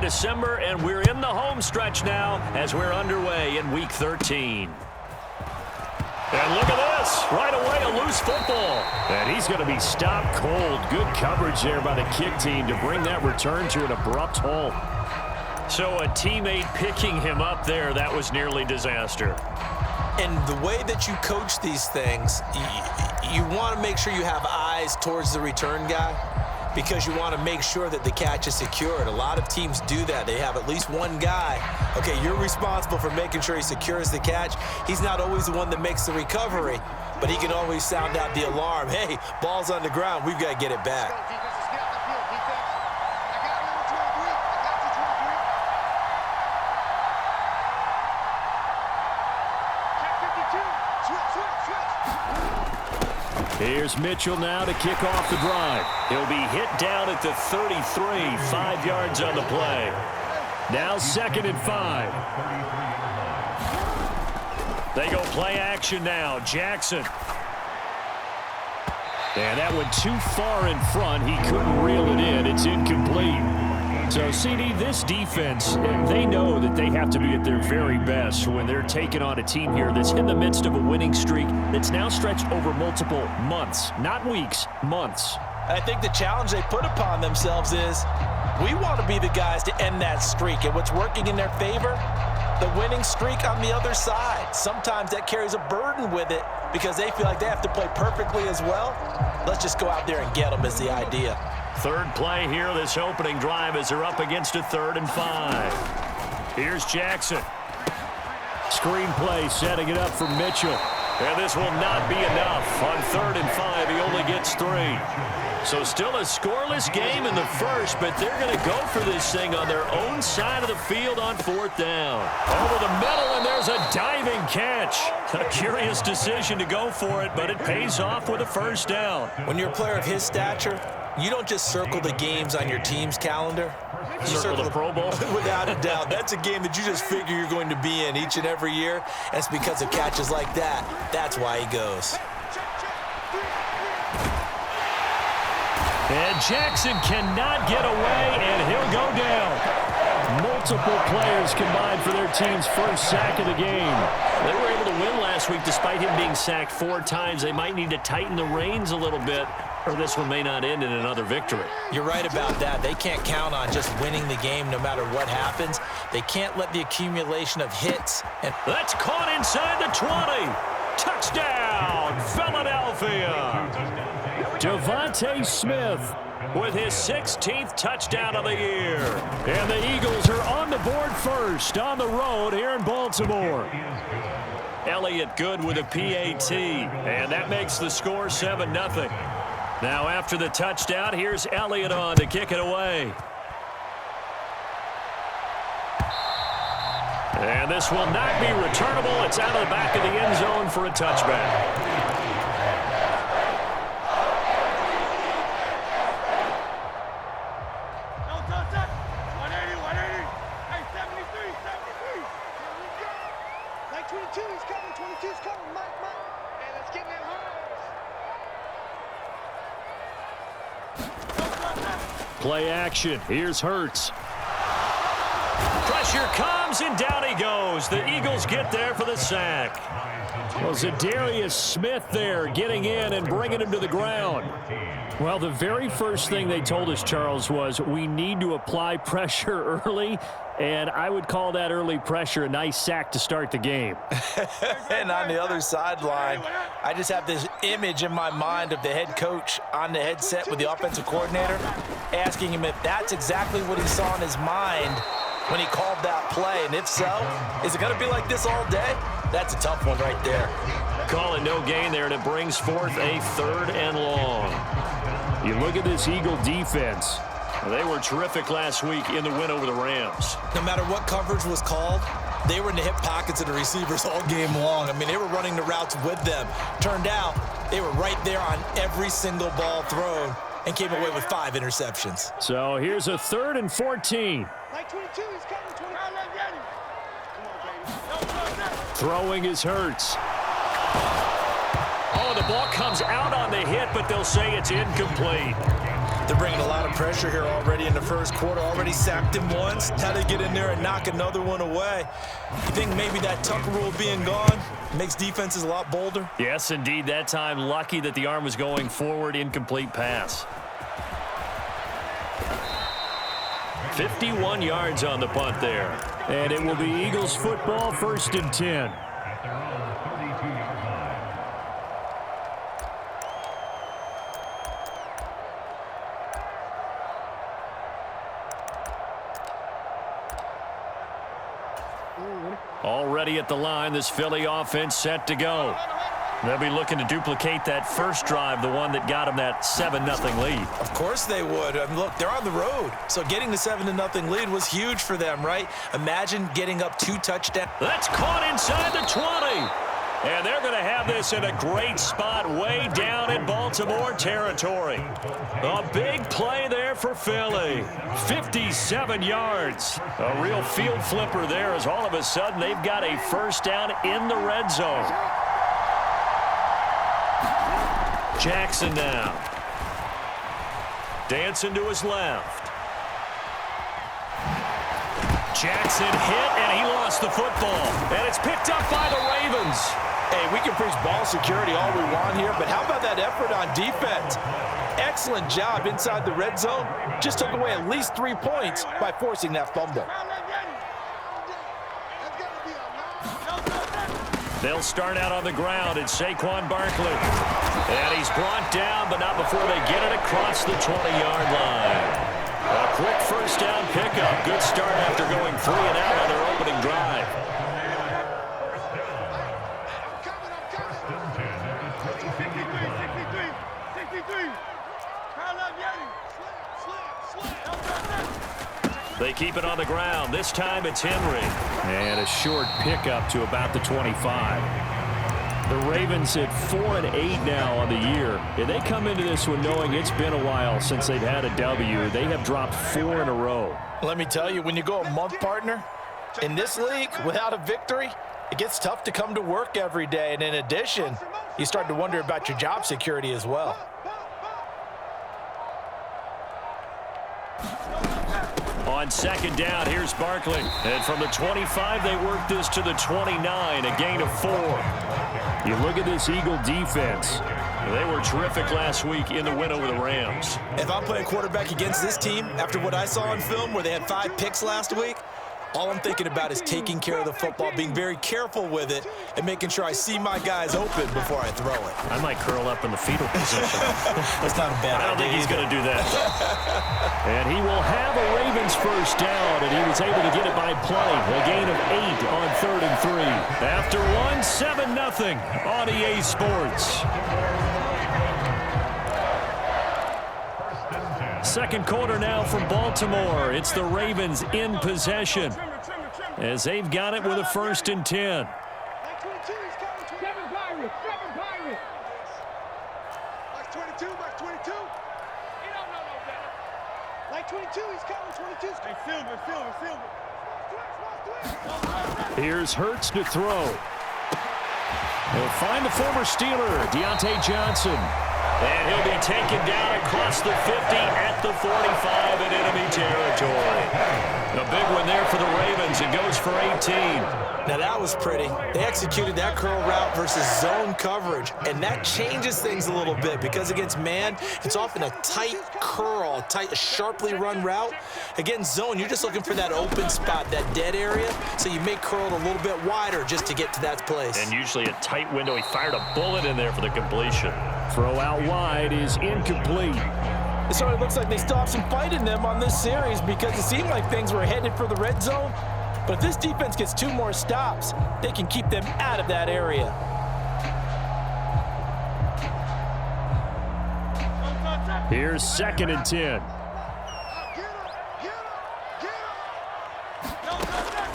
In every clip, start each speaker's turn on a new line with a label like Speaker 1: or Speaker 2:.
Speaker 1: December, and we're in the home stretch now as we're underway in Week 13. And look at this. Right away, a loose football. And he's going to be stopped cold. Good coverage there by the kick team to bring that return to an abrupt halt. So a teammate picking him up there, that was nearly disaster.
Speaker 2: And the way that you coach these things, you want to make sure you have eyes towards the return guy because you want to make sure that the catch is secured. A lot of teams do that. They have at least one guy. Okay, you're responsible for making sure he secures the catch. He's not always the one that makes the recovery, but he can always sound out the alarm. Hey, ball's on the ground. We've got to get it back.
Speaker 1: Here's Mitchell now to kick off the drive. He'll be hit down at the 33, 5 yards on the play. Now 2nd and 5. They go play action now. Jackson. And that went too far in front. He couldn't reel it in. It's incomplete. So, CD, this defense, they know that they have to be at their very best when they're taking on a team here that's in the midst of a winning streak that's now stretched over multiple months, not weeks, months.
Speaker 2: I think the challenge they put upon themselves is we want to be the guys to end that streak. And what's working in their favor? The winning streak on the other side. Sometimes that carries a burden with it because they feel like they have to play perfectly as well. Let's just go out there and get them is the idea.
Speaker 1: Third play here, this opening drive as they're up against a 3rd and 5. Here's Jackson. Screen play setting it up for Mitchell. And this will not be enough. On 3rd and 5, he only gets 3. So still a scoreless game in the first, but they're going to go for this thing on their own side of the field on 4th down. Over the middle, and there's a diving catch. A curious decision to go for it, but it pays off with a 1st down.
Speaker 2: When you're a player of his stature, you don't just circle the games on your team's calendar. You
Speaker 1: circle the Pro Bowl?
Speaker 2: Without a doubt. That's a game that you just figure you're going to be in each and every year. And it's because of catches like that. That's why he goes.
Speaker 1: And Jackson cannot get away, and he'll go down. Multiple players combined for their team's first sack of the game. They were able to win last week despite him being sacked 4 times. They might need to tighten the reins a little bit, or this one may not end in another victory.
Speaker 2: You're right about that. They can't count on just winning the game no matter what happens. They can't let the accumulation of hits. And
Speaker 1: that's caught inside the 20. Touchdown, Philadelphia. Devontae Smith with his 16th touchdown of the year. And the Eagles are on the board first on the road here in Baltimore. Elliott good with a PAT, and that makes the score 7-0. Now after the touchdown, here's Elliott on to kick it away. And this will not be returnable. It's out of the back of the end zone for a touchback. Play action. Here's Hurts. Pressure comes, and down he goes. The Eagles get there for the sack. Well, Zadarius Smith there getting in and bringing him to the ground. Well, the very first thing they told us, Charles, was we need to apply pressure early, and I would call that early pressure a nice sack to start the game.
Speaker 2: And on the other sideline, I just have this image in my mind of the head coach on the headset with the offensive coordinator asking him if that's exactly what he saw in his mind when he called that play. And if so, is it going to be like this all day? That's a tough one right there.
Speaker 1: Call it no gain there, and it brings forth a 3rd and long. You look at this Eagle defense. They were terrific last week in the win over the Rams.
Speaker 2: No matter what coverage was called, they were in the hip pockets of the receivers all game long. I mean, they were running the routes with them. Turned out, they were right there on every single ball thrown and came away with 5 interceptions.
Speaker 1: So here's a 3rd and 14. Throwing is Hurts. Oh, the ball comes out on the hit, but they'll say it's incomplete.
Speaker 2: They're bringing a lot of pressure here already in the first quarter. Already sacked him once. Now they get in there and knock another one away. You think maybe that tuck rule being gone makes defenses a lot bolder?
Speaker 1: Yes, indeed. That time, lucky that the arm was going forward. Incomplete pass. 51 yards on the punt there. And it will be Eagles football, 1st and 10. Already at the line, this Philly offense set to go. They'll be looking to duplicate that first drive, the one that got them that 7-0 lead.
Speaker 2: Of course they would. Look, they're on the road, so getting the 7-0 lead was huge for them, right? Imagine getting up 2 touchdowns.
Speaker 1: That's caught inside the 20. And they're going to have this in a great spot way down in Baltimore territory. A big play there for Philly. 57 yards. A real field flipper there as all of a sudden they've got a first down in the red zone. Jackson now. Dancing to his left. Jackson hit, and he lost the football. And it's picked up by the Ravens.
Speaker 2: Hey, we can preach ball security all we want here, but how about that effort on defense? Excellent job inside the red zone. Just took away at least 3 points by forcing that fumble.
Speaker 1: They'll start out on the ground. It's Saquon Barkley. And he's brought down, but not before they get it across the 20-yard line. A quick first down pickup. Good start after going 3 and out on their opening drive. They keep it on the ground. This time it's Henry. And a short pickup to about the 25. The Ravens at 4-8 now on the year. And they come into this one knowing it's been a while since they've had a W. They have dropped 4 in a row.
Speaker 2: Let me tell you, when you go a month, partner, in this league without a victory, it gets tough to come to work every day. And in addition, you start to wonder about your job security as well.
Speaker 1: On second down, here's Barkley. And from the 25, they work this to the 29, a gain of 4. You look at this Eagle defense. They were terrific last week in the win over the Rams.
Speaker 2: If I'm playing quarterback against this team, after what I saw on film where they had 5 picks last week, all I'm thinking about is taking care of the football, being very careful with it, and making sure I see my guys open before I throw it.
Speaker 1: I might curl up in the fetal position.
Speaker 2: That's not a bad idea.
Speaker 1: I don't think he's going to do that. And he will have a Ravens first down, and he was able to get it by play. A gain of 8 on 3rd and 3. After one, 7-0 on EA Sports. Second quarter now from Baltimore. It's the Ravens in possession as they've got it with a 1st and 10. Here's Hurts to throw. He'll find the former Steeler, Deontay Johnson. And he'll be taken down across the 50 at the 45 in enemy territory. A big one there for the Ravens. It goes for 18.
Speaker 2: Now that was pretty. They executed that curl route versus zone coverage, and that changes things a little bit because against man, it's often a tight curl, a sharply run route. Against zone, you're just looking for that open spot, that dead area, so you make curl a little bit wider just to get to that place.
Speaker 1: And usually a tight window. He fired a bullet in there for the completion. Throw out wide is incomplete.
Speaker 2: So it looks like they still have some fight in them on this series because it seemed like things were headed for the red zone. But if this defense gets 2 more stops, they can keep them out of that area.
Speaker 1: Here's 2nd and 10.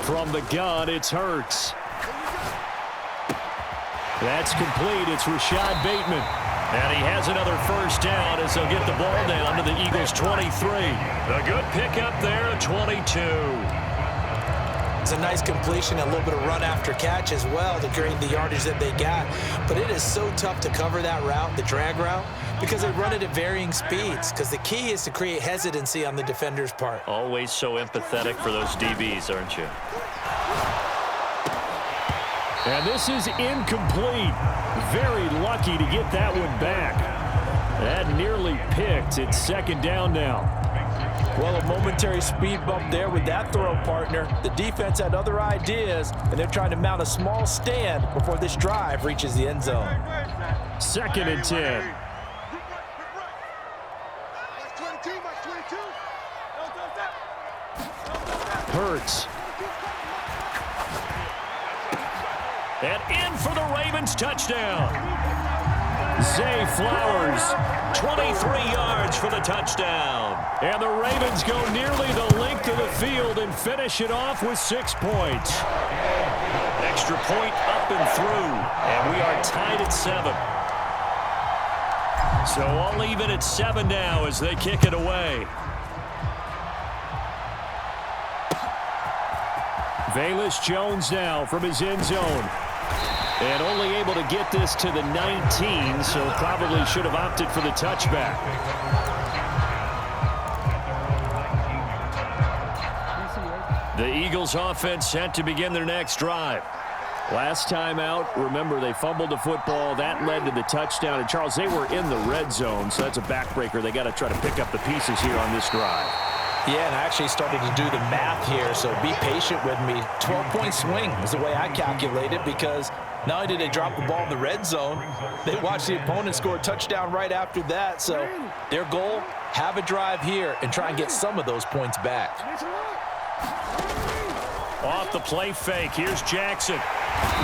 Speaker 1: From the gun, it's Hurts. That's complete. It's Rashad Bateman. And he has another first down as they'll get the ball down to the Eagles' 23. A good pickup there at 22.
Speaker 2: It's a nice completion, a little bit of run after catch as well to create the yardage that they got. But it is so tough to cover that route, the drag route, Because they run it at varying speeds, because the key is to create hesitancy on the defender's part.
Speaker 1: Always so empathetic for those DBs, aren't you? And this is incomplete. Very lucky to get that one back. That nearly picked. It's second down now.
Speaker 3: Well, a momentary speed bump there with that throw, partner. The defense had other ideas, and they're trying to mount a small stand before this drive reaches the end zone.
Speaker 1: Second and 10. Hurts. And in for the Ravens touchdown. Zay Flowers, 23 yards for the touchdown. And the Ravens go nearly the length of the field and finish it off with 6 points. Extra point up and through, and we are tied at 7. So all even at 7 now as they kick it away. Velus Jones now from his end zone. And only able to get this to the 19, so probably should have opted for the touchback. The Eagles offense set to begin their next drive. Last time out, remember, they fumbled the football. That led to the touchdown. And, Charles, they were in the red zone, so that's a backbreaker. They got to try to pick up the pieces here on this drive.
Speaker 3: Yeah, and I actually started to do the math here, so be patient with me. 12-point swing is the way I calculate it, because not only did they drop the ball in the red zone, they watched the opponent score a touchdown right after that. So their goal, have a drive here and try and get some of those points back.
Speaker 1: Off the play fake, here's Jackson.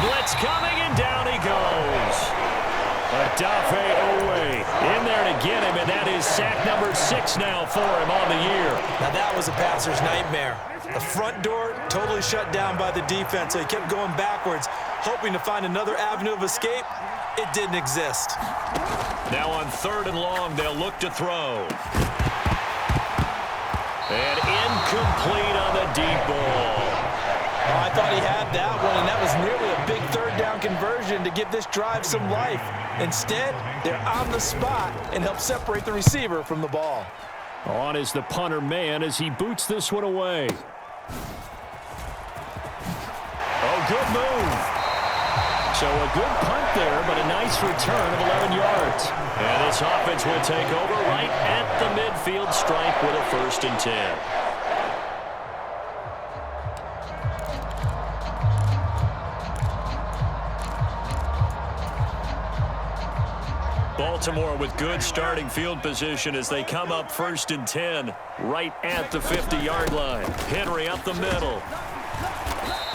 Speaker 1: Blitz coming, and down he goes. Adafe Owe in there to get him, and that is sack number 6 now for him on the year.
Speaker 2: Now that was a passer's nightmare. The front door totally shut down by the defense, so he kept going backwards, hoping to find another avenue of escape. It didn't exist.
Speaker 1: Now on 3rd and long, they'll look to throw. And incomplete on the deep ball.
Speaker 3: Oh, I thought he had that one, and that was nearly a big 3rd down conversion to give this drive some life. Instead, they're on the spot and help separate the receiver from the ball.
Speaker 1: On is the punter man as he boots this one away. Oh, good move. So a good punt there, but a nice return of 11 yards. And this offense will take over right at the midfield stripe with a 1st and 10. Baltimore with good starting field position as they come up 1st and 10 right at the 50-yard line. Henry up the middle.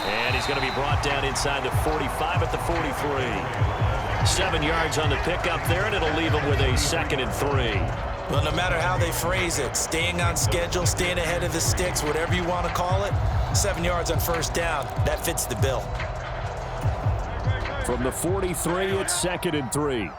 Speaker 1: And he's going to be brought down inside the 45 at the 43. 7 yards on the pickup there, and it'll leave him with a 2nd and 3.
Speaker 2: Well, no matter how they phrase it, staying on schedule, staying ahead of the sticks, whatever you want to call it, 7 yards on 1st down, that fits the bill.
Speaker 1: From the 43, it's 2nd and 3.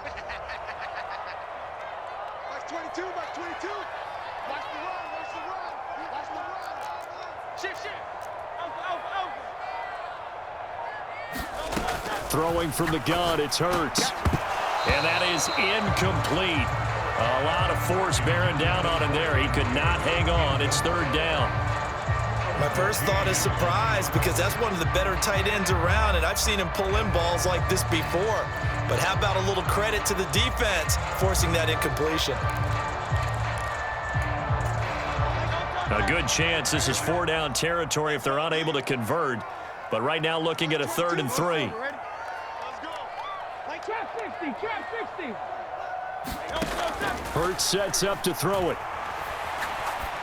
Speaker 1: Throwing from the gun, it's Hurts. And that is incomplete. A lot of force bearing down on him there. He could not hang on. It's 3rd down.
Speaker 2: My first thought is surprise, because that's one of the better tight ends around, and I've seen him pull in balls like this before. But how about a little credit to the defense forcing that incompletion?
Speaker 1: A good chance this is 4-down territory if they're unable to convert. But right now looking at a 3rd and 3. Hurts sets up to throw it.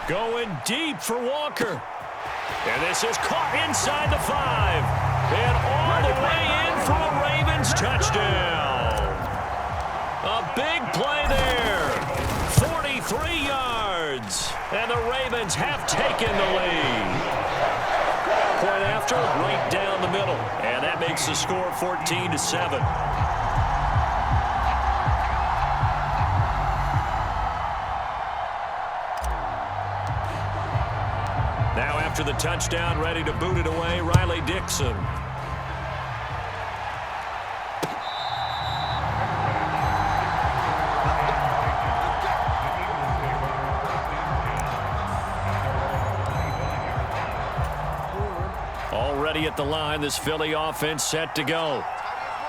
Speaker 1: Going deep for Walker. And this is caught inside the 5. And all the way in for a Ravens touchdown. A big play there. 43 yards. And the Ravens have taken the lead. Point after, right down the middle. And that makes the score 14-7. Now after the touchdown, ready to boot it away, Riley Dixon. Already at the line, this Philly offense set to go.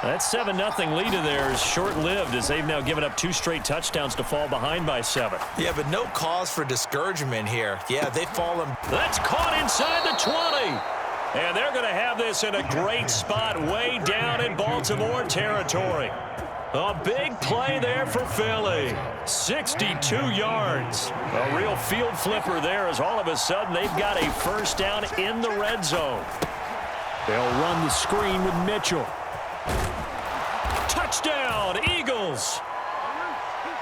Speaker 1: That 7-0 lead of theirs is short-lived as they've now given up 2 straight touchdowns to fall behind by 7.
Speaker 2: Yeah, but no cause for discouragement here. Yeah, they've fallen.
Speaker 1: That's caught inside the 20. And they're going to have this in a great spot way down in Baltimore territory. A big play there for Philly. 62 yards. A real field flipper there as all of a sudden they've got a first down in the red zone. They'll run the screen with Mitchell. Touchdown, Eagles.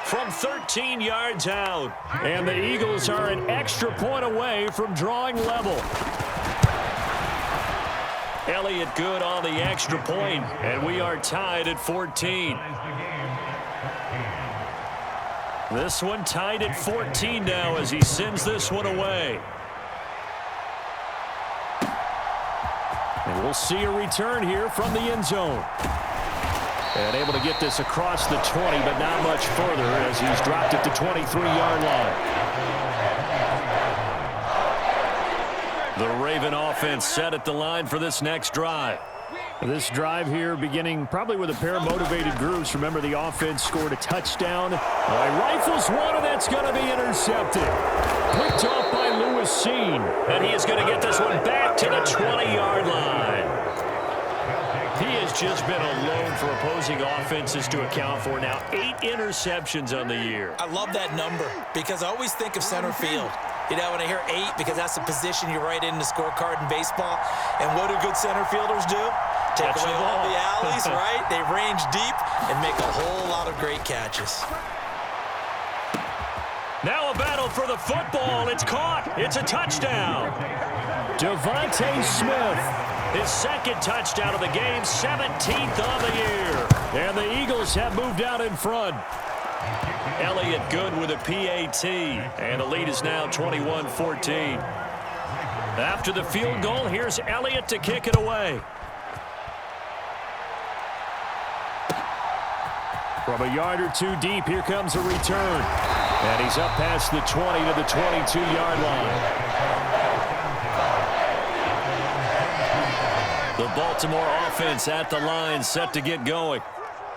Speaker 1: From 13 yards out. And the Eagles are an extra point away from drawing level. Elliott good on the extra point, and we are tied at 14. This one tied at 14 now as he sends this one away. And we'll see a return here from the end zone. And able to get this across the 20, but not much further as he's dropped at the 23-yard line. The Raven offense set at the line for this next drive. This drive here beginning probably with a pair of motivated groups. Remember, the offense scored a touchdown. Rifles one, and that's going to be intercepted. Picked off by Lewis Seen. And he is going to get this one back to the 20-yard line. He has just been alone for opposing offenses to account for now. 8 interceptions on the year.
Speaker 2: I love that number because I always think of center field. You know, when I hear 8, because that's the position you write in the scorecard in baseball. And what do good center fielders do? Take away all the alleys, right? They range deep and make a whole lot of great catches.
Speaker 1: Now a battle for the football. It's caught. It's a touchdown. Devontae Smith, his second touchdown of the game, 17th on the year. And the Eagles have moved out in front. Elliott good with a PAT, and the lead is now 21-14. After the field goal, here's Elliott to kick it away. From a yard or 2 deep, here comes a return. And he's up past the 20 to the 22-yard line. The Baltimore offense at the line, set to get going.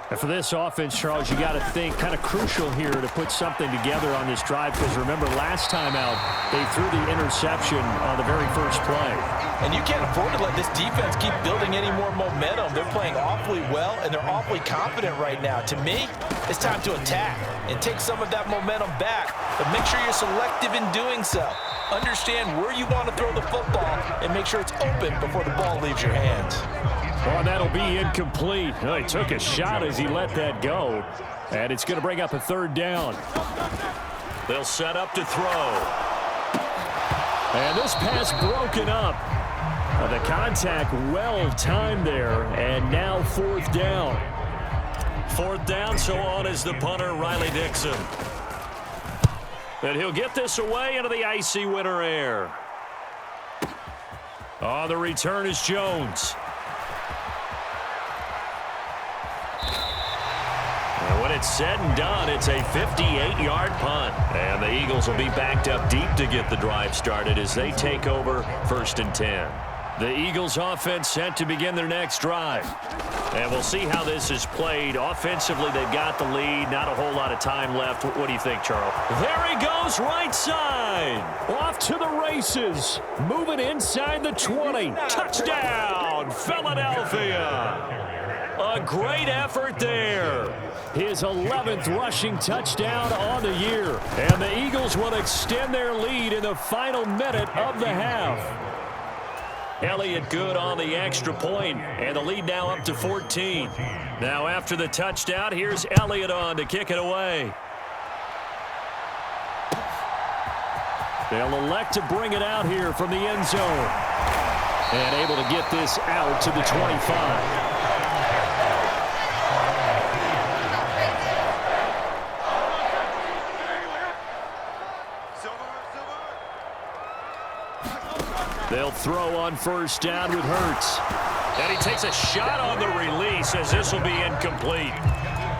Speaker 1: And for this offense, Charles, you got to think kind of crucial here to put something together on this drive because remember last time out they threw the interception on the very first play.
Speaker 3: And you can't afford to let this defense keep building any more momentum. They're playing awfully well and they're awfully confident right now. To me, it's time to attack and take some of that momentum back, but make sure you're selective in doing so. Understand where you want to throw the football and make sure it's open before the ball leaves your hands.
Speaker 1: Well, that'll be incomplete. Oh, he took a shot as he let that go. And it's going to bring up a 3rd down. They'll set up to throw. And this pass broken up. The contact well timed there. And now 4th down. 4th down, so on is the punter, Riley Dixon. And he'll get this away into the icy winter air. On the return is Jones. And when it's said and done, it's a 58-yard punt. And the Eagles will be backed up deep to get the drive started as they take over 1st and 10. The Eagles offense set to begin their next drive. And we'll see how this is played. Offensively, they've got the lead. Not a whole lot of time left. What do you think, Charles? There he goes, right side. Off to the races. Moving inside the 20. Touchdown, Philadelphia. A great effort there. His 11th rushing touchdown on the year. And the Eagles will extend their lead in the final minute of the half. Elliott good on the extra point, and the lead now up to 14. Now after the touchdown, here's Elliott on to kick it away. They'll elect to bring it out here from the end zone. And able to get this out to the 25. They'll throw on 1st down with Hurts. And he takes a shot on the release as this will be incomplete.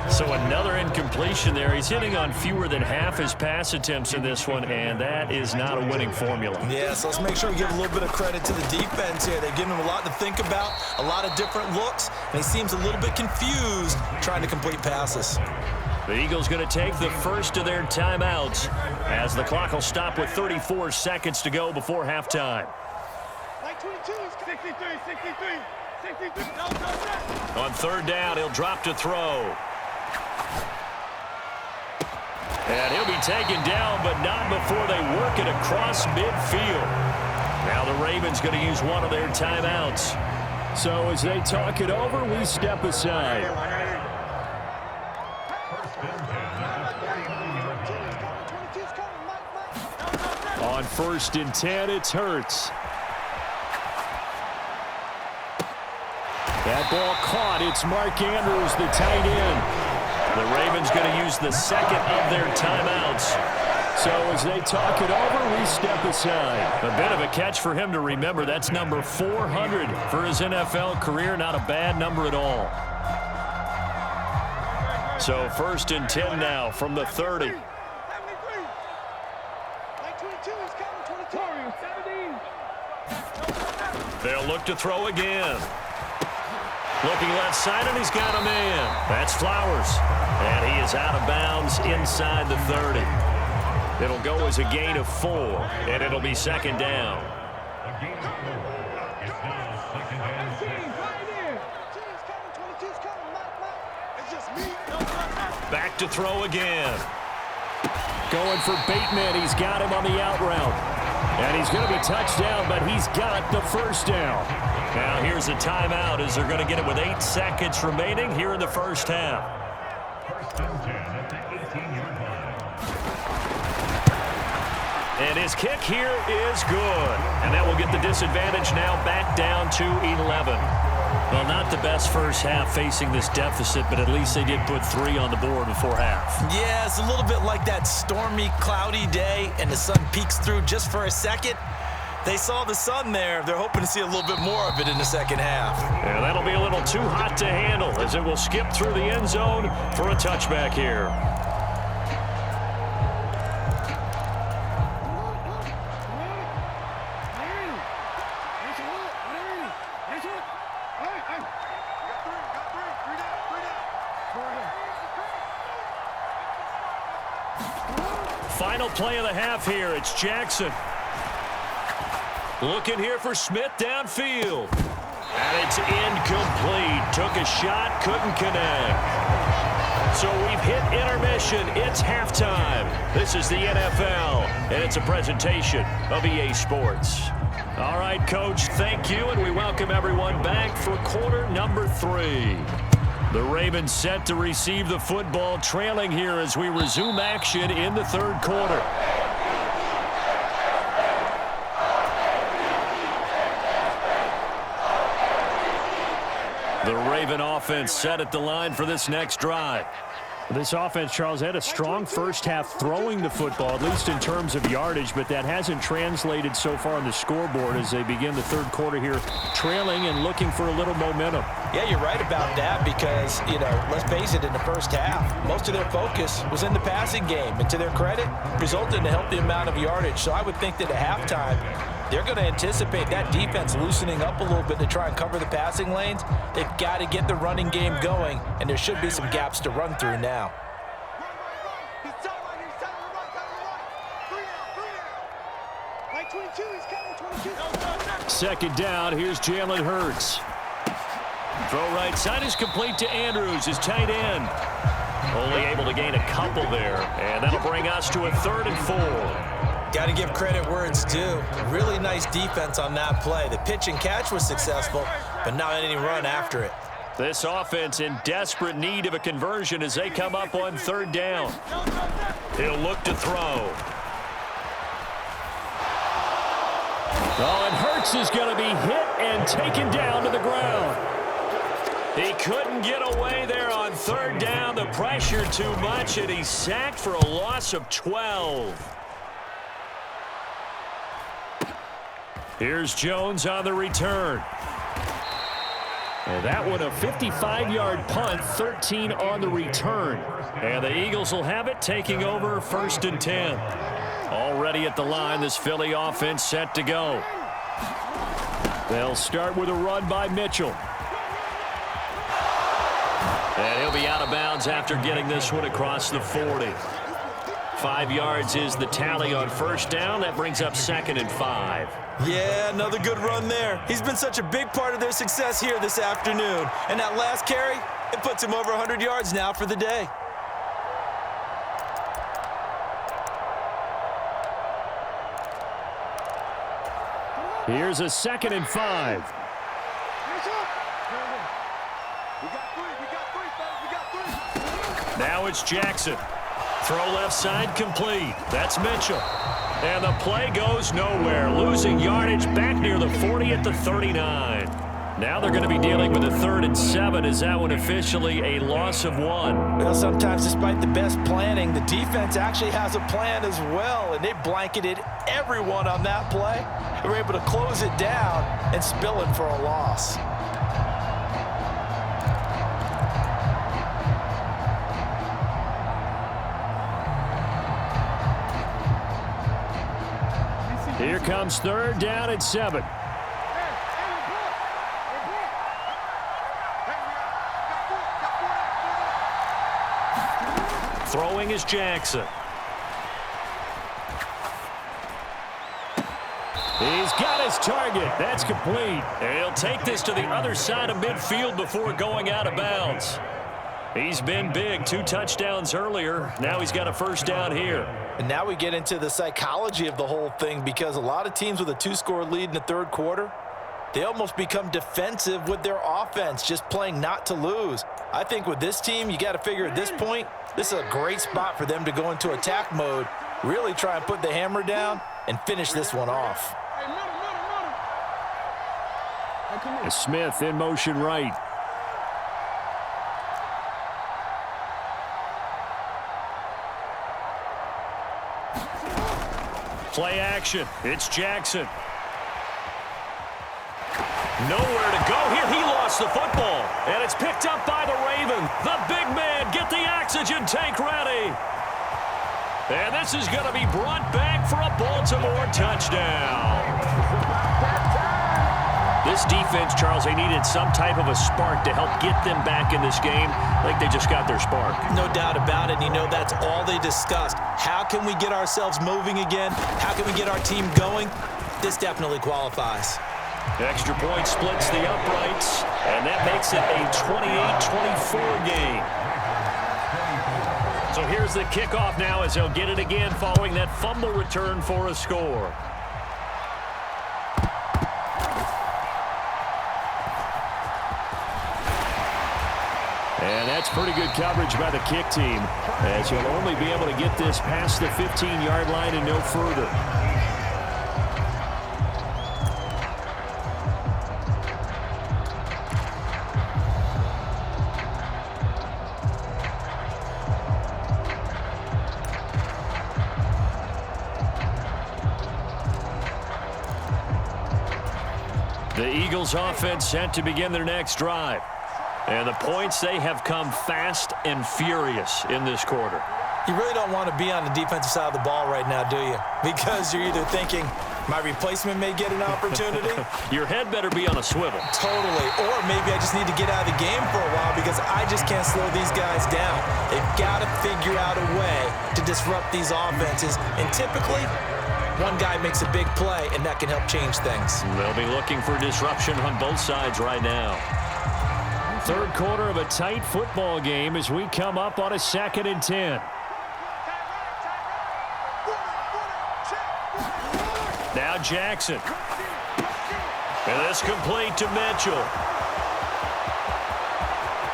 Speaker 1: So another incompletion there. He's hitting on fewer than half his pass attempts in this one, and that is not a winning formula.
Speaker 2: Yeah, so let's make sure we give a little bit of credit to the defense here. They're giving him a lot to think about, a lot of different looks, and he seems a little bit confused trying to complete passes.
Speaker 1: The Eagles going to take the first of their timeouts as the clock will stop with 34 seconds to go before halftime. On third down, he'll drop to throw. And he'll be taken down, but not before they work it across midfield. Now the Ravens going to use one of their timeouts. So as they talk it over, we step aside. On 1st and 10, it's Hurts. That ball caught. It's Mark Andrews, the tight end. The Ravens going to use the second of their timeouts. So as they talk it over, we step aside. A bit of a catch for him to remember. That's number 400 for his NFL career. Not a bad number at all. So 1st and 10 now from the 30. They'll look to throw again. Looking left side, and he's got a man. That's Flowers. And he is out of bounds inside the 30. It'll go as a gain of 4, and it'll be 2nd down. Back to throw again. Going for Bateman. He's got him on the out route. And he's going to be touched down, but he's got the first down. Now here's a timeout as they're going to get it with 8 seconds remaining here in the first half. And his kick here is good. And that will get the disadvantage now back down to 11. Well, not the best first half facing this deficit, but at least they did put 3 on the board before half.
Speaker 2: Yeah, it's a little bit like that stormy, cloudy day, and the sun peeks through just for a second. They saw the sun there. They're hoping to see a little bit more of it in the second half.
Speaker 1: Yeah, that'll be a little too hot to handle as it will skip through the end zone for a touchback here. Final play of the half here. It's Jackson. Looking here for Smith downfield. And it's incomplete. Took a shot, couldn't connect. So we've hit intermission. It's halftime. This is the NFL, and it's a presentation of EA Sports. All right, Coach, thank you, and we welcome everyone back for quarter number 3. The Ravens set to receive the football, trailing here as we resume action in the third quarter. The Raven offense set at the line for this next drive. This offense, Charles, had a strong first half throwing the football, at least in terms of yardage, but that hasn't translated so far on the scoreboard as they begin the third quarter here, trailing and looking for a little momentum.
Speaker 2: Yeah, you're right about that because, let's face it, in the first half, most of their focus was in the passing game, and to their credit, resulted in a healthy amount of yardage. So I would think that at halftime, they're going to anticipate that defense loosening up a little bit to try and cover the passing lanes. They've got to get the running game going, and there should be some gaps to run through now.
Speaker 1: Second down, here's Jalen Hurts. Throw right side is complete to Andrews, his tight end. Only able to gain a couple there, and that'll bring us to a 3rd and 4.
Speaker 2: Got to give credit where it's due. Really nice defense on that play. The pitch and catch was successful, but not any run after it.
Speaker 1: This offense in desperate need of a conversion as they come up on 3rd down. He'll look to throw. Oh, and Hurts is going to be hit and taken down to the ground. He couldn't get away there on 3rd down. The pressure too much, and he's sacked for a loss of 12. Here's Jones on the return. And That one a 55-yard punt, 13 on the return. And the Eagles will have it, taking over 1st and 10. Already at the line, this Philly offense set to go. They'll start with a run by Mitchell. And he'll be out of bounds after getting this one across the 40. 5 yards is the tally on 1st down. That brings up 2nd and 5.
Speaker 2: Yeah, another good run there. He's been such a big part of their success here this afternoon. And that last carry, it puts him over 100 yards now for the day.
Speaker 1: Here's a 2nd and 5. Now it's Jackson. Throw left side complete. That's Mitchell. And the play goes nowhere. Losing yardage back near the 40 at the 39. Now they're going to be dealing with a 3rd and 7. Is that one officially a loss of 1?
Speaker 3: Well, sometimes despite the best planning, the defense actually has a plan as well, and they blanketed everyone on that play. They were able to close it down and spill it for a loss.
Speaker 1: Here comes 3rd down and 7. Throwing is Jackson. He's got his target. That's complete. And he'll take this to the other side of midfield before going out of bounds. He's been big. 2 touchdowns earlier. Now he's got a 1st down here.
Speaker 3: And now we get into the psychology of the whole thing, because a lot of teams with a 2-score lead in the 3rd quarter, they almost become defensive with their offense, just playing not to lose. I think with this team, you got to figure at this point, this is a great spot for them to go into attack mode, really try and put the hammer down and finish this one off.
Speaker 1: Smith in motion right. Play action. It's Jackson. Nowhere to go here. He lost the football. And it's picked up by the Raven. The big man, get the oxygen tank ready. And this is going to be brought back for a Baltimore touchdown. This defense, Charles, they needed some type of a spark to help get them back in this game. I think they just got their spark.
Speaker 2: No doubt about it. And you know, that's all they discussed. How can we get ourselves moving again? How can we get our team going? This definitely qualifies.
Speaker 1: Extra point splits the uprights, and that makes it a 28-24 game. So here's the kickoff now as they'll get it again following that fumble return for a score. And that's pretty good coverage by the kick team, as you'll only be able to get this past the 15-yard line and no further. The Eagles offense set to begin their next drive. And the points, they have come fast and furious in this quarter.
Speaker 2: You really don't want to be on the defensive side of the ball right now, do you? Because you're either thinking, my replacement may get an opportunity.
Speaker 1: Your head better be on a swivel.
Speaker 2: Totally. Or maybe I just need to get out of the game for a while because I just can't slow these guys down. They've got to figure out a way to disrupt these offenses. And typically, one guy makes a big play, and that can help change things.
Speaker 1: They'll be looking for disruption on both sides right now. 3rd quarter of a tight football game as we come up on a 2nd and 10. Now Jackson. And this complete to Mitchell.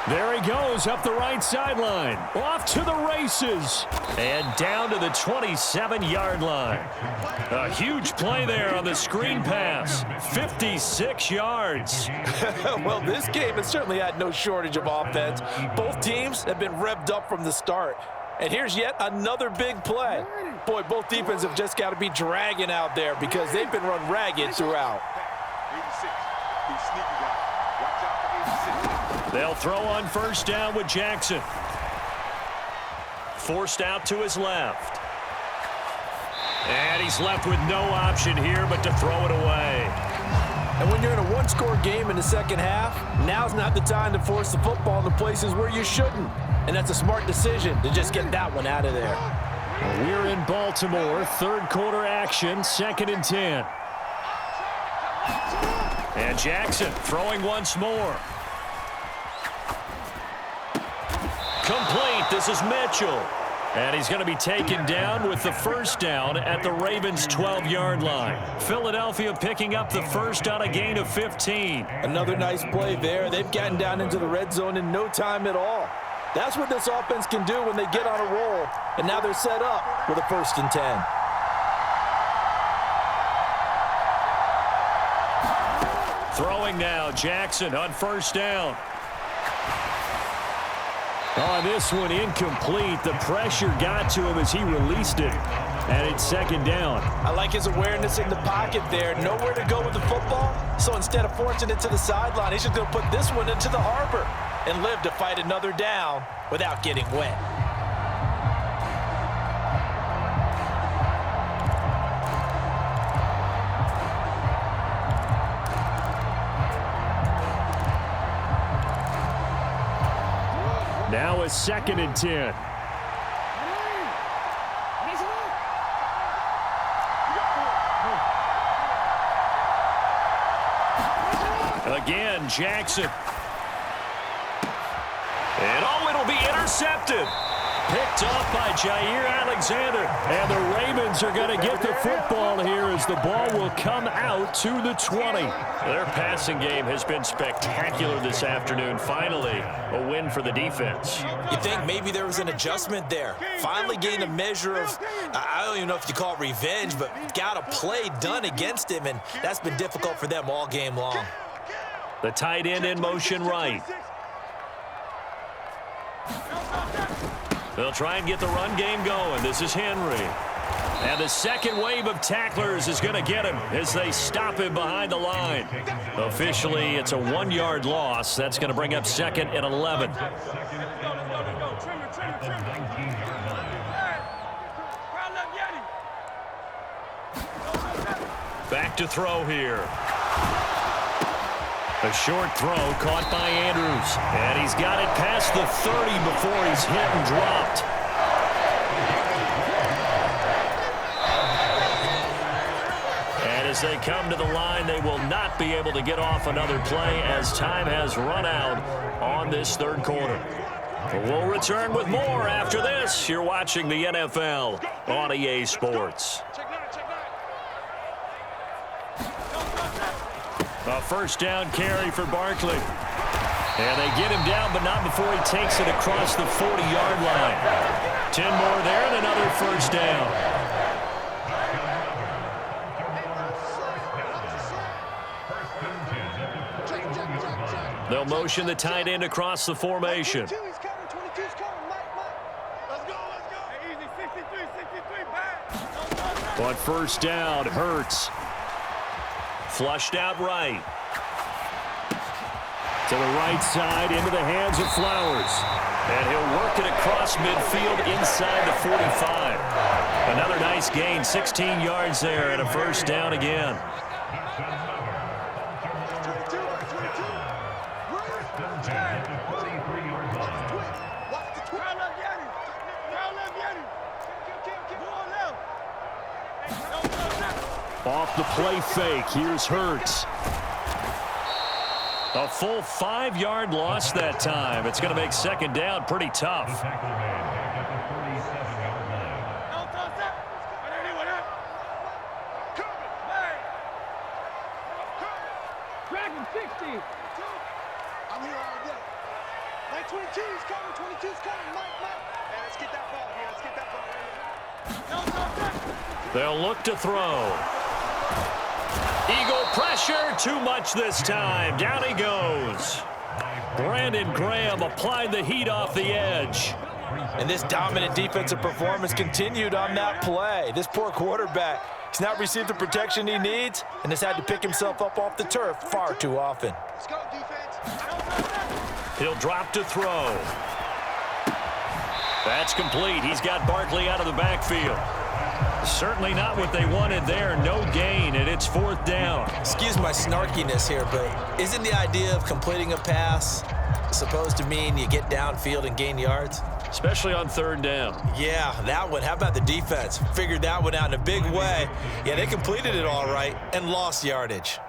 Speaker 1: There he goes up the right sideline. Off to the races. And down to the 27-yard line. A huge play there on the screen pass. 56 yards.
Speaker 3: Well, this game has certainly had no shortage of offense. Both teams have been revved up from the start. And here's yet another big play. Boy, both defenses have just got to be dragging out there because they've been run ragged throughout.
Speaker 4: 86. He's sneaky guy. Watch out for 86.
Speaker 1: They'll throw on first down with Jackson. Forced out to his left. And he's left with no option here but to throw it away.
Speaker 3: And when you're in a one-score game in the second half, now's not the time to force the football in the places where you shouldn't. And that's a smart decision to just get that one out of there.
Speaker 1: We're in Baltimore, third quarter action, 2nd and 10. And Jackson throwing once more. Complete. This is Mitchell. And he's going to be taken down with the first down at the Ravens' 12-yard line. Philadelphia picking up the first on a gain of 15.
Speaker 3: Another nice play there. They've gotten down into the red zone in no time at all. That's what this offense can do when they get on a roll. And now they're set up with a 1st and 10.
Speaker 1: Throwing now, Jackson on first down. On this one, incomplete. The pressure got to him as he released it. And it's 2nd down.
Speaker 3: I like his awareness in the pocket there. Nowhere to go with the football. So instead of forcing it to the sideline, he's just going to put this one into the harbor and live to fight another down without getting wet.
Speaker 1: Now it's 2nd and 10. Again, Jackson. And it'll be intercepted. Picked off by Jair Alexander. And the Ravens are going to get the football here as the ball will come out to the 20. Their passing game has been spectacular this afternoon. Finally, a win for the defense.
Speaker 2: You think maybe there was an adjustment there. Finally gained a measure of, I don't even know if you call it revenge, but got a play done against him, and that's been difficult for them all game long.
Speaker 1: The tight end in motion right. They'll try and get the run game going. This is Henry. And the second wave of tacklers is going to get him as they stop him behind the line. Officially, it's a 1-yard loss. That's going to bring up 2nd and 11. Back to throw here. A short throw caught by Andrews. And he's got it past the 30 before he's hit and dropped. And as they come to the line, they will not be able to get off another play as time has run out on this third quarter. We'll return with more after this. You're watching the NFL on EA Sports. A first down carry for Barkley. And they get him down, but not before he takes it across the 40-yard line. 10 more there and another first down. They'll motion the tight end across the formation. On first down, Hurts. Flushed out right. To the right side, into the hands of Flowers. And he'll work it across midfield inside the 45. Another nice gain, 16 yards there and a first down again. Off the play fake, here's Hurts. A full 5-yard loss that time. It's going to make second down pretty tough.
Speaker 4: Dragon 60. I'm here all day. Mike 22 is coming. 22 is coming. Mike. Hey, let's get that ball here. Let's get that ball right here.
Speaker 1: They'll look to throw. Eagle pressure, too much this time. Down he goes. Brandon Graham applied the heat off the edge.
Speaker 3: And this dominant defensive performance continued on that play. This poor quarterback has not received the protection he needs and has had to pick himself up off the turf far too often.
Speaker 4: Let's go, defense.
Speaker 1: He'll drop to throw. That's complete. He's got Barkley out of the backfield. Certainly not what they wanted there. No gain, and it's 4th down.
Speaker 2: Excuse my snarkiness here, but isn't the idea of completing a pass supposed to mean you get downfield and gain yards?
Speaker 1: Especially on 3rd down.
Speaker 2: Yeah, that one. How about the defense? Figured that one out in a big way. Yeah, they completed it all right and lost yardage.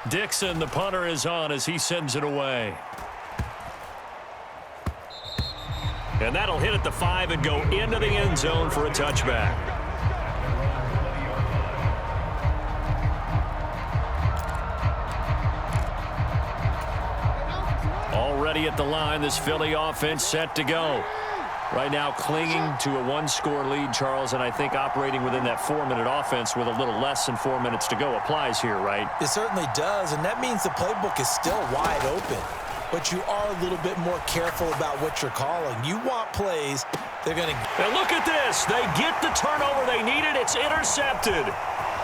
Speaker 1: Dixon, the punter, is on as he sends it away. And that'll hit at the 5 and go into the end zone for a touchback. Already at the line, this Philly offense set to go. Right now clinging to a 1-score lead, Charles, and I think operating within that 4-minute offense with a little less than 4 minutes to go applies here, right?
Speaker 2: It certainly does, and that means the playbook is still wide open. But you are a little bit more careful about what you're calling. You want plays, they're going to...
Speaker 1: And look at this. They get the turnover they needed. It's intercepted.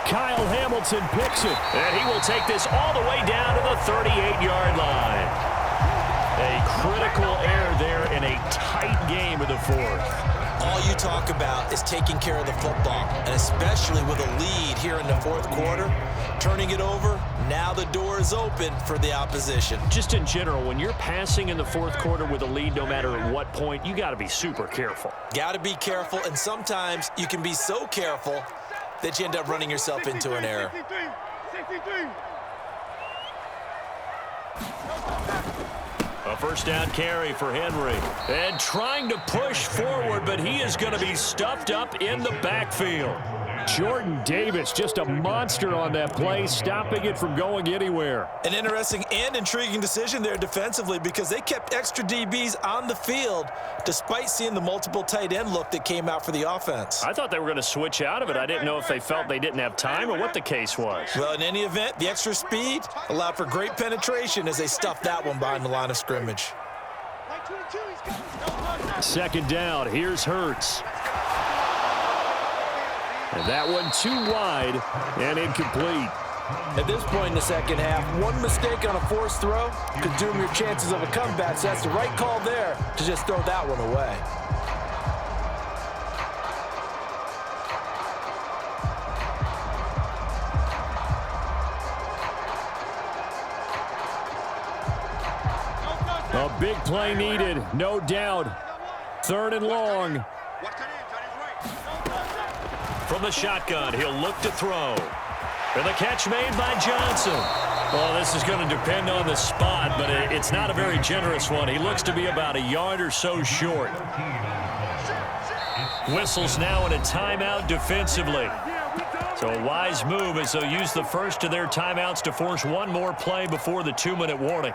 Speaker 1: Kyle Hamilton picks it. And he will take this all the way down to the 38-yard line. A critical error there in a tight game of the 4th.
Speaker 2: All you talk about is taking care of the football, and especially with a lead here in the 4th quarter, turning it over, now the door is open for the opposition.
Speaker 1: Just in general, when you're passing in the 4th quarter with a lead, no matter at what point, you got to be super careful.
Speaker 2: Got to be careful, and sometimes you can be so careful that you end up running yourself into an error.
Speaker 4: 63.
Speaker 1: A 1st down carry for Henry. And trying to push forward, but he is going to be stuffed up in the backfield. Jordan Davis, just a monster on that play, stopping it from going anywhere.
Speaker 2: An interesting and intriguing decision there defensively because they kept extra DBs on the field despite seeing the multiple tight end look that came out for the offense.
Speaker 1: I thought they were going to switch out of it. I didn't know if they felt they didn't have time or what the case was.
Speaker 2: Well, in any event, the extra speed allowed for great penetration as they stuffed that one behind the line of scrimmage.
Speaker 1: 2nd down. Here's Hurts. And that one too wide and incomplete.
Speaker 3: At this point in the 2nd half, one mistake on a forced throw could doom your chances of a comeback. So that's the right call there to just throw that one away.
Speaker 1: A big play needed, no doubt. 3rd and long. From the shotgun, he'll look to throw. And the catch made by Johnson. Well, this is going to depend on the spot, but it's not a very generous one. He looks to be about a yard or so short. Whistles now in a timeout defensively. So a wise move as they'll use the first of their timeouts to force one more play before the 2-minute warning.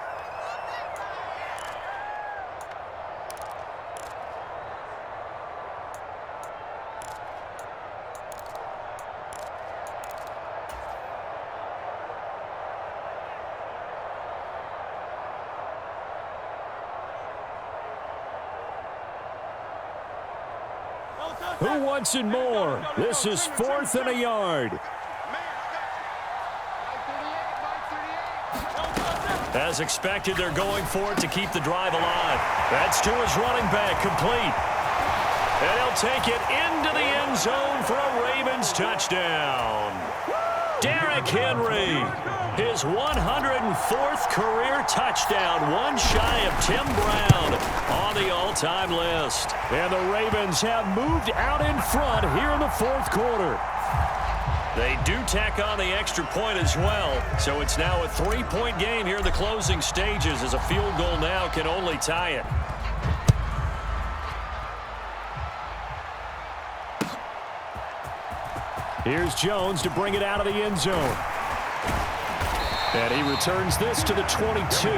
Speaker 1: Who wants it more? This is 4th and a yard. As expected, they're going for it to keep the drive alive. That's to his running back, complete. And he'll take it into the end zone for a Ravens touchdown. Derrick Henry, his 104th career touchdown, one shy of Tim Brown on the all-time list. And the Ravens have moved out in front here in the 4th quarter. They do tack on the extra point as well, so it's now a 3-point game here in the closing stages as a field goal now can only tie it. Here's Jones to bring it out of the end zone. And he returns this to the 22.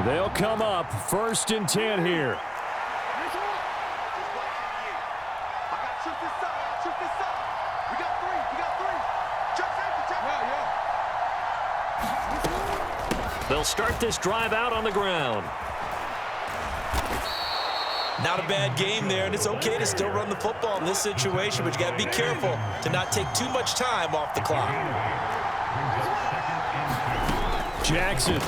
Speaker 1: They'll come up 1st and 10 here. They'll start this drive out on the ground.
Speaker 2: Not a bad game there, and it's okay to still run the football in this situation, but you got to be careful to not take too much time off the clock.
Speaker 1: Jackson.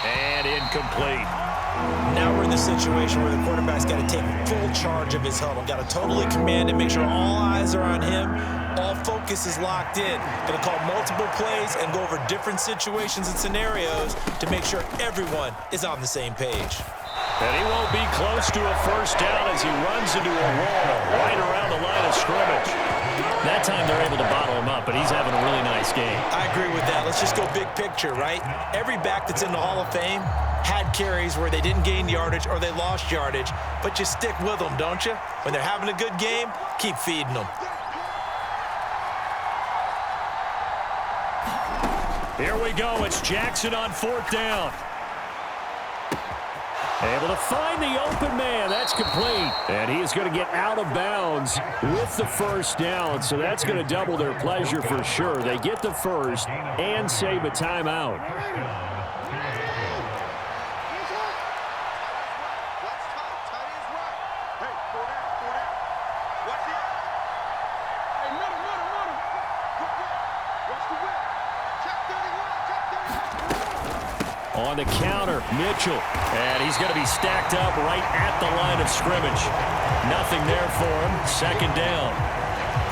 Speaker 1: And incomplete.
Speaker 2: Now we're in the situation where the quarterback's got to take full charge of his huddle. Got to totally command and make sure all eyes are on him. All focus is locked in. Going to call multiple plays and go over different situations and scenarios to make sure everyone is on the same page.
Speaker 1: And he won't be close to a 1st down as he runs into a wall right around the line of scrimmage. That time they're able to bottle him up, but he's having a really nice game.
Speaker 2: I agree with that. Let's just go big picture, right? Every back that's in the Hall of Fame had carries where they didn't gain yardage or they lost yardage, but you stick with them, don't you? When they're having a good game, keep feeding them.
Speaker 1: Here we go. It's Jackson on 4th down. Able to find the open man. That's complete. And he is going to get out of bounds with the 1st down. So that's going to double their pleasure for sure. They get the 1st and save a timeout. On the counter, Mitchell. And he's going to be stacked up right at the line of scrimmage. Nothing there for him. 2nd down.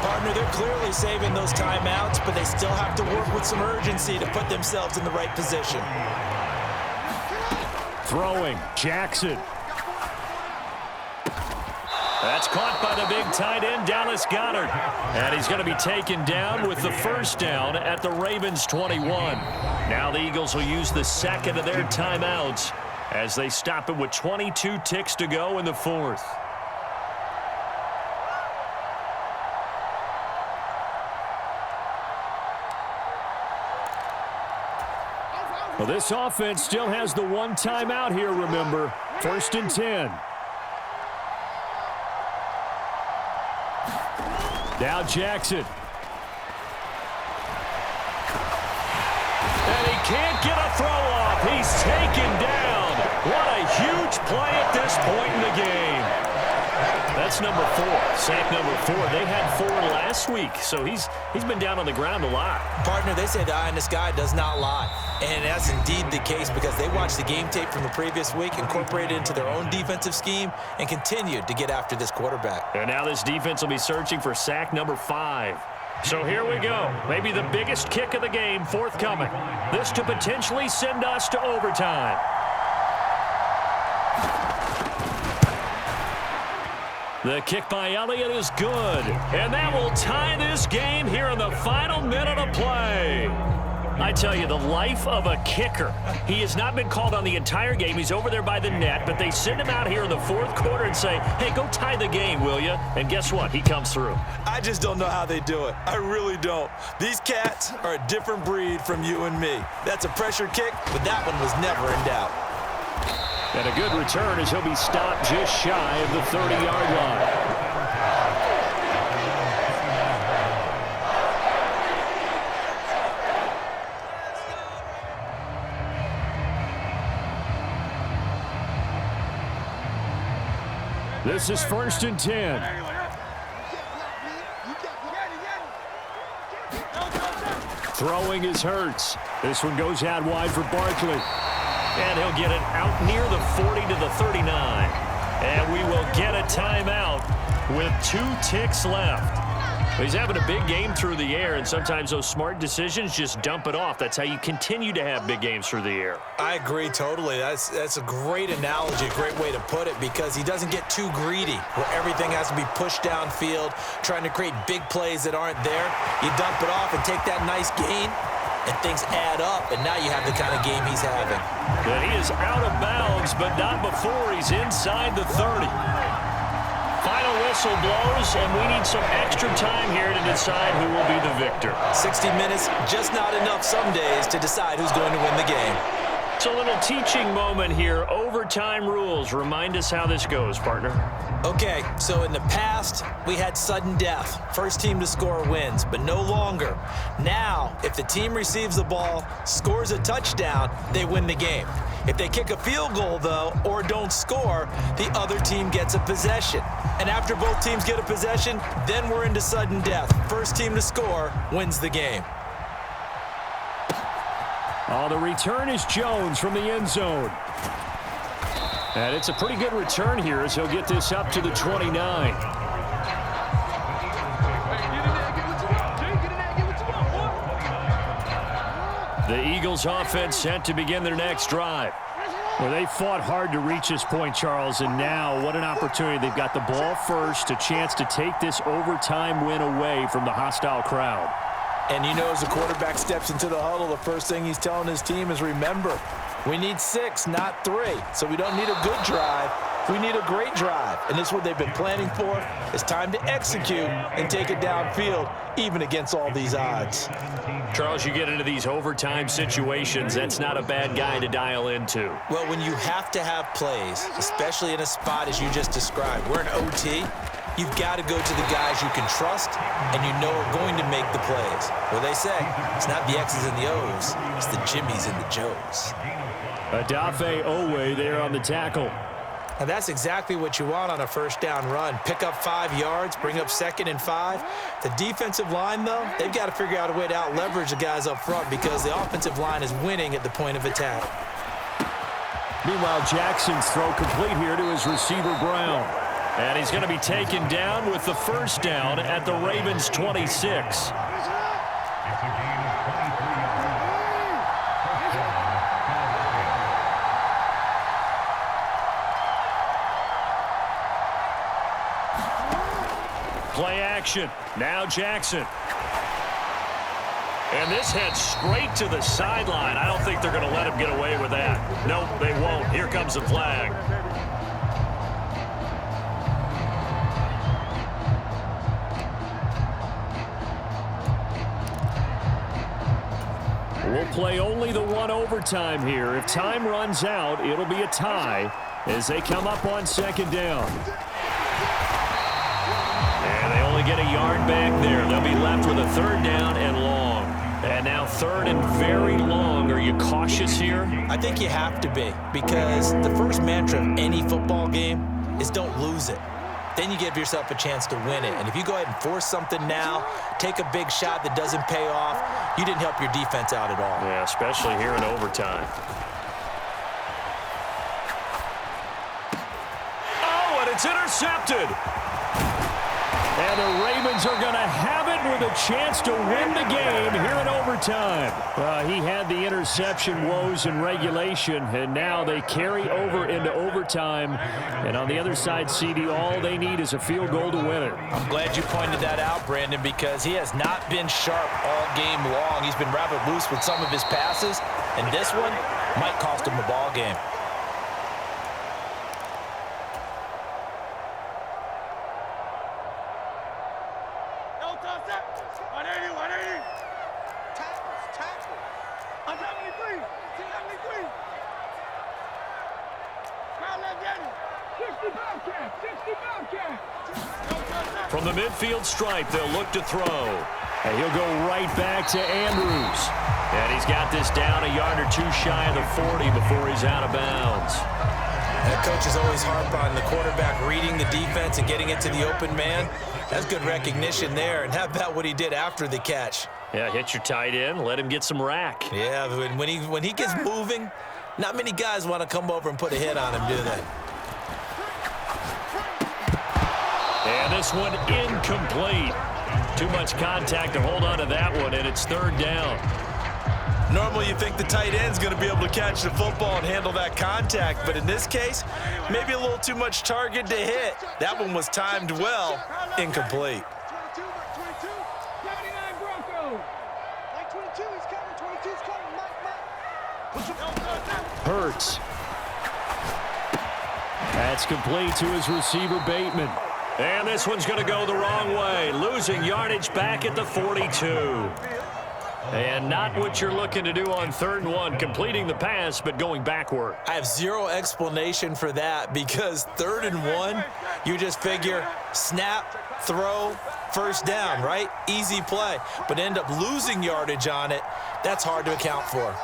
Speaker 2: Partner, they're clearly saving those timeouts, but they still have to work with some urgency to put themselves in the right position.
Speaker 1: Throwing, Jackson. That's caught by the big tight end, Dallas Goedert. And he's going to be taken down with the 1st down at the Ravens' 21. Now the Eagles will use the 2nd of their timeouts as they stop it with 22 ticks to go in the 4th. Well, this offense still has the 1 timeout here, remember. 1st and 10. Now Jackson. And he can't get a throw off. He's taken down. What a huge play at this point in the game. That's number 4. Sack number 4. They had 4 last week, so he's been down on the ground a lot.
Speaker 2: Partner, they say the eye in the sky does not lie. And that's indeed the case because they watched the game tape from the previous week, incorporated it into their own defensive scheme, and continued to get after this quarterback.
Speaker 1: And now this defense will be searching for sack number 5. So here we go. Maybe the biggest kick of the game forthcoming. This to potentially send us to overtime. The kick by Elliott is good. And that will tie this game here in the final minute of play. I tell you, the life of a kicker. He has not been called on the entire game. He's over there by the net, but they send him out here in the 4th quarter and say, hey, go tie the game, will you? And guess what? He comes through.
Speaker 2: I just don't know how they do it. I really don't. These cats are a different breed from you and me. That's a pressure kick, but that one was never in doubt.
Speaker 1: And a good return as he'll be stopped just shy of the 30-yard line. This is 1st and 10. Throwing is Hurts. This one goes out wide for Barkley. And he'll get it out near the 40 to the 39. And we will get a timeout with 2 ticks left. He's having a big game through the air, and sometimes those smart decisions just dump it off. That's how you continue to have big games through the air.
Speaker 2: I agree totally. That's a great analogy, a great way to put it, because he doesn't get too greedy where everything has to be pushed downfield, trying to create big plays that aren't there. You dump it off and take that nice gain, and things add up, and now you have the kind of game he's having.
Speaker 1: And he is out of bounds, but not before he's inside the 30. Final whistle blows, and we need some extra time here to decide who will be the victor.
Speaker 2: 60 minutes, just not enough some days to decide who's going to win the game.
Speaker 1: It's a little teaching moment here. Overtime rules. Remind us how this goes, partner.
Speaker 2: Okay, so in the past, we had sudden death. First team to score wins, but no longer. Now, if the team receives the ball, scores a touchdown, they win the game. If they kick a field goal, though, or don't score, the other team gets a possession. And after both teams get a possession, then we're into sudden death. First team to score wins the game.
Speaker 1: Oh, the return is Jones from the end zone. And it's a pretty good return here as he'll get this up to the 29. The Eagles offense set to begin their next drive. Well, they fought hard to reach this point, Charles, and now what an opportunity. They've got the ball first, a chance to take this overtime win away from the hostile crowd.
Speaker 3: And you know, as the quarterback steps into the huddle, the first thing he's telling his team is, remember, we need 6, not 3. So we don't need a good drive. We need a great drive. And this is what they've been planning for. It's time to execute and take it downfield, even against all these odds.
Speaker 1: Charles, you get into these overtime situations, that's not a bad guy to dial into.
Speaker 2: Well, when you have to have plays, especially in a spot as you just described, we're in OT, you've got to go to the guys you can trust and you know are going to make the plays. Well, they say it's not the X's and the O's, it's the Jimmies and the Joes.
Speaker 1: Adafe Owe there on the tackle.
Speaker 2: And that's exactly what you want on a first down run. Pick up 5 yards, bring up 2nd and 5. The defensive line, though, they've got to figure out a way to out-leverage the guys up front because the offensive line is winning at the point of attack.
Speaker 1: Meanwhile, Jackson's throw complete here to his receiver, Brown. And he's going to be taken down with the first down at the Ravens' 26. Play action. Now Jackson. And this heads straight to the sideline. I don't think they're going to let him get away with that. Nope, they won't. Here comes the flag. We'll play only the one overtime here. If time runs out, it'll be a tie as they come up on second down. And they only get a yard back there. They'll be left with a third down and long. And now third and very long. Are you cautious here?
Speaker 2: I think you have to be because the first mantra of any football game is don't lose it. Then you give yourself a chance to win it. And if you go ahead and force something now, take a big shot that doesn't pay off, you didn't help your defense out at all.
Speaker 1: Yeah, especially here in overtime. Oh, and it's intercepted. And the Ravens are going to have it with a chance to win the game here in overtime. He had the interception woes in regulation, and now they carry over into overtime. And on the other side, CD, all they need is a field goal to win it.
Speaker 3: I'm glad you pointed that out, Brandon, because he has not been sharp all game long. He's been rather loose with some of his passes, and this one might cost him a ball game.
Speaker 1: From the midfield stripe, they'll look to throw. And he'll go right back to Andrews. And he's got this down a yard or two shy of the 40 before he's out of bounds.
Speaker 2: That coach is always harp on the quarterback reading the defense and getting it to the open man. That's good recognition there. And how about what he did after the catch?
Speaker 1: Yeah, hit your tight end, let him get some rack.
Speaker 2: Yeah, when he gets moving, not many guys want to come over and put a hit on him, do they?
Speaker 1: And this one incomplete. Too much contact to hold on to that one, and it's third down.
Speaker 2: Normally you think the tight end's going to be able to catch the football and handle that contact, but in this case, maybe a little too much target to hit. That one was timed well, incomplete.
Speaker 4: 22, 79 Broncos. Like 22, he's coming, 22's coming, Mike.
Speaker 1: Hurts. That's complete to his receiver, Bateman. And this one's going to go the wrong way, losing yardage back at the 42. And not what you're looking to do on 3rd and 1, completing the pass, but going backward.
Speaker 2: I have zero explanation for that because 3rd and 1, you just figure snap, throw, first down, right? Easy play. But end up losing yardage on it. That's hard to account for.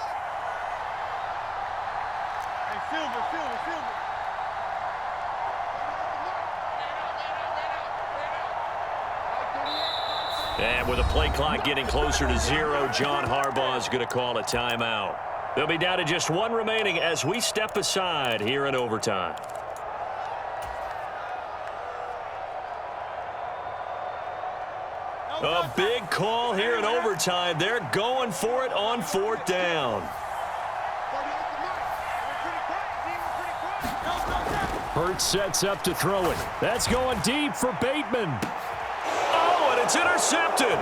Speaker 1: And with the play clock getting closer to 0, John Harbaugh is going to call a timeout. They'll be down to just 1 remaining as we step aside here in overtime. A big call here in overtime. They're going for it on 4th down. Hurts sets up to throw it. That's going deep for Bateman. Oh, and it's intercepted.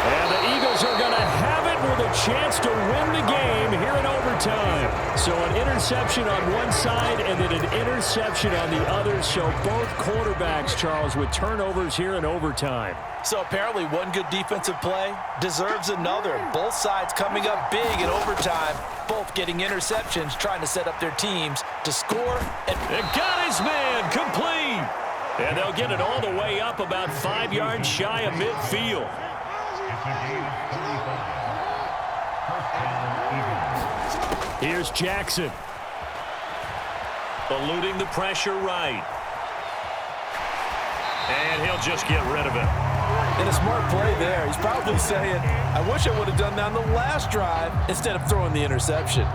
Speaker 1: And the Eagles are going to have it with a chance to win the game here in overtime. So an interception on one side and then an interception on the other. So both quarterbacks, Charles, with turnovers here in overtime.
Speaker 3: So apparently one good defensive play deserves another. Both sides coming up big in overtime, both getting interceptions, trying to set up their teams to score.
Speaker 1: And got his man complete. And they'll get it all the way up about 5 yards shy of midfield. Here's Jackson. Eluding the pressure right. And he'll just get rid of it.
Speaker 3: And a smart play there. He's probably saying, I wish I would have done that on the last drive instead of throwing the interception.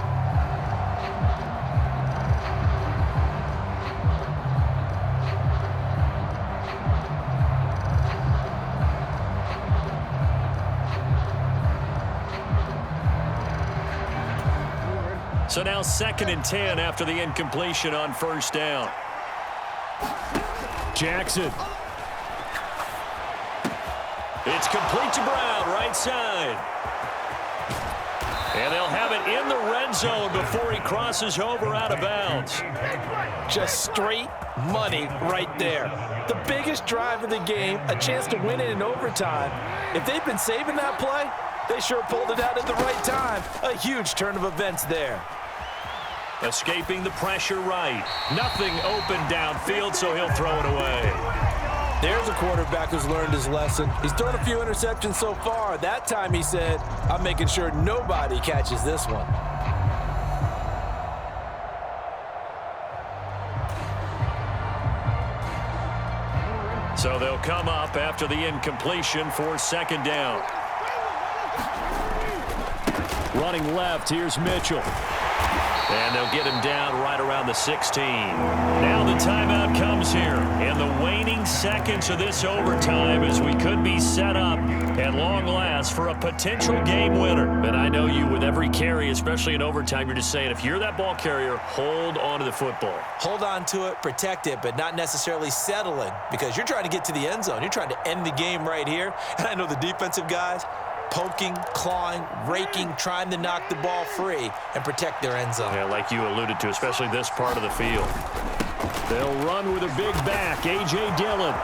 Speaker 1: So now 2nd and 10 after the incompletion on 1st down. Jackson. It's complete to Brown, right side. And they'll have it in the red zone before he crosses over out of bounds.
Speaker 3: Just straight money right there. The biggest drive of the game, a chance to win it in overtime. If they've been saving that play, they sure pulled it out at the right time. A huge turn of events there.
Speaker 1: Escaping the pressure right. Nothing open downfield, so he'll throw it away.
Speaker 3: There's a quarterback who's learned his lesson. He's thrown a few interceptions so far. That time he said, I'm making sure nobody catches this one.
Speaker 1: So they'll come up after the incompletion for 2nd down. Running left, here's Mitchell. And they'll get him down right around the 16. Now the timeout comes here in the waning seconds of this overtime as we could be set up at long last for a potential game winner. And I know you with every carry, especially in overtime, you're just saying if you're that ball carrier, hold on to the football.
Speaker 2: Hold on to it, protect it, but not necessarily settle it because you're trying to get to the end zone. You're trying to end the game right here. And I know the defensive guys, poking, clawing, raking, trying to knock the ball free and protect their end zone.
Speaker 1: Yeah, like you alluded to, especially this part of the field. They'll run with a big back, A.J. Dillon.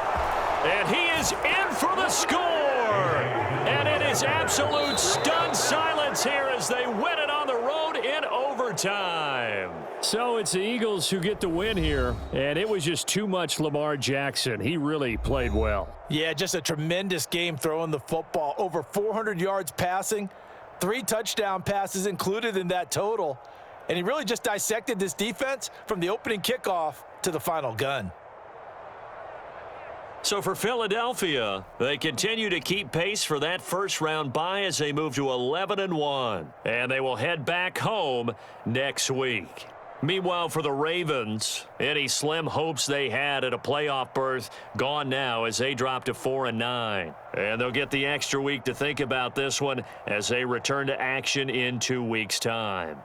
Speaker 1: And he is in for the score. And it is absolute stunned silence here as they win it on the road in overtime. So it's the Eagles who get the win here, and it was just too much Lamar Jackson. He really played well.
Speaker 3: Yeah, just a tremendous game throwing the football. Over 400 yards passing, 3 touchdown passes included in that total. And he really just dissected this defense from the opening kickoff to the final gun.
Speaker 1: So for Philadelphia, they continue to keep pace for that first-round bye as they move to 11-1. And they will head back home next week. Meanwhile, for the Ravens, any slim hopes they had at a playoff berth gone now as they drop to 4-9. And they'll get the extra week to think about this one as they return to action in 2 weeks' time.